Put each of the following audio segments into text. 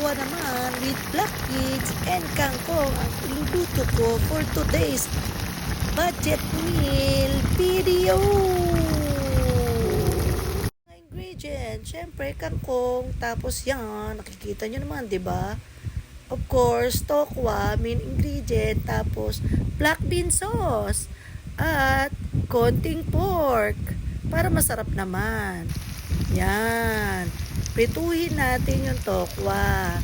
tokwa naman with black beans and kangkong ang iluluto ko for today's budget meal video. Mga ingredient, syempre kangkong, tapos yan, nakikita nyo naman, di ba? Of course, tokwa, main ingredient, tapos black bean sauce, at konting pork, para masarap naman. Yan. Prituhin natin yung tokwa.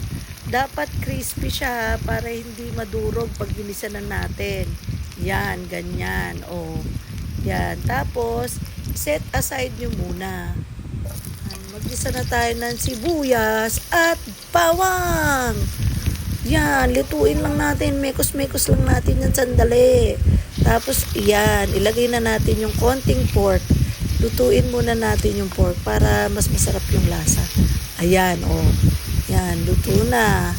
Dapat crispy siya para hindi madurog pag ginisanan natin. Yan, ganyan. O. Yan. Tapos, set aside nyo muna. Mag-isa na tayo ng sibuyas at bawang. Yan, lutuin lang natin. Mekos-mekos lang natin yan sandali. Tapos, yan. Ilagay na natin yung konting pork. Lutuin muna natin yung pork para mas masarap yung lasa. Ayan, oh. Yan, luto na.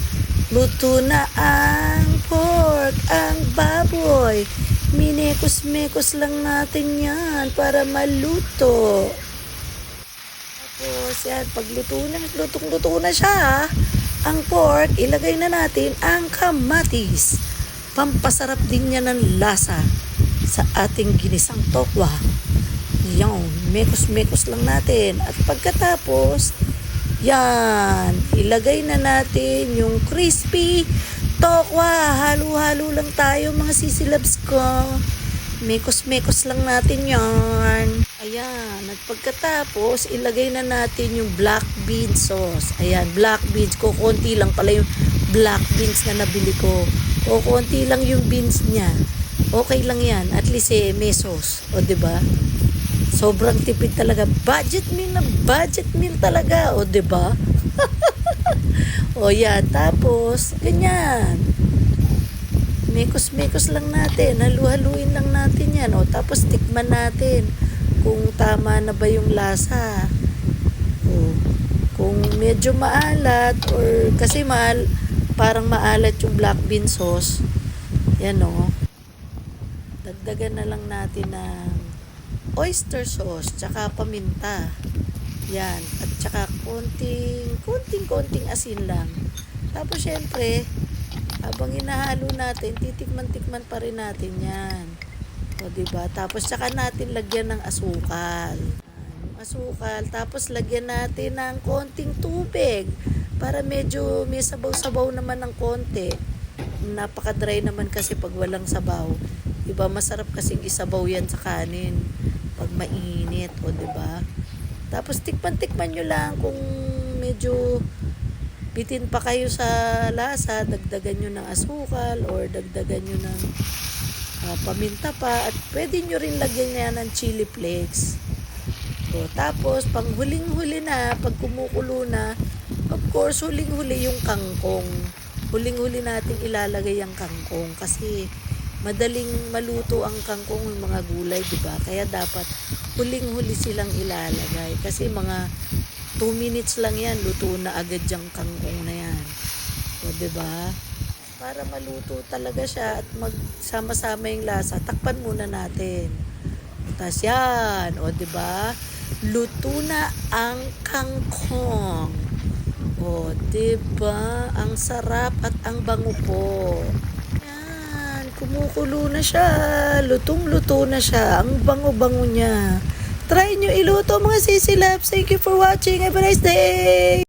Luto na ang pork, ang baboy. Minekos-mekos lang natin yan para maluto. Tapos, yan, pag lutong-luto na siya, ang pork, ilagay na natin ang kamatis. Pampasarap din niya ng lasa sa ating ginisang tokwa. Yan, mekos-mekos lang natin. At pagkatapos, yan, ilagay na natin yung crispy tokwa. Halo-halo lang tayo mga sisilabs ko. Mekos-mekos lang natin yan. Ayan, at pagkatapos, ilagay na natin yung black bean sauce. Ayan, black beans ko. Konti lang pala yung black beans na nabili ko. O konti lang yung beans niya. Okay lang yan. At least may sauce. O diba? Sobrang tipid talaga. Budget meal talaga. O, diba? O, yan. Tapos, ganyan. Mekos-mekos lang natin. Halu-haluin lang natin yan. O, tapos, tikman natin kung tama na ba yung lasa. O, kung medyo maalat or kasi parang maalat yung black bean sauce. Yan, o. Dagdagan na lang natin ng oyster sauce, tsaka paminta. Yan. At tsaka konting asin lang. Tapos, syempre, habang inahalo natin, titikman-tikman pa rin natin yan. O, diba? Tapos, tsaka natin lagyan ng asukal. Yung asukal. Tapos, lagyan natin ng konting tubig para medyo may sabaw-sabaw naman ng konti. Napaka-dry naman kasi pag walang sabaw. Diba? Masarap kasing isabaw yan sa kanin pag mainit, o diba? Tapos tikman nyo lang kung medyo bitin pa kayo sa lasa, dagdagan nyo ng asukal or dagdagan nyo ng paminta pa, at pwede nyo rin lagyan niya ng chili flakes. So, tapos pang huling-huli na, pag kumukulo na, of course huling-huli yung kangkong. Huling-huli natin ilalagay ang kangkong kasi madaling maluto ang kangkong ng mga gulay, diba? Kaya dapat huling-huli silang ilalagay. Kasi mga 2 minutes lang yan, luto na agad yung kangkong na yan. O, diba? Para maluto talaga siya at magsama-sama yung lasa, takpan muna natin. Tapos yan, o, diba? Luto na ang kangkong. O, diba? Ang sarap at ang bango po. Kumukulo na siya. Lutong-luto na siya. Ang bango-bango niya. Try nyo iluto mga sisilabs. Thank you for watching. Have a nice day!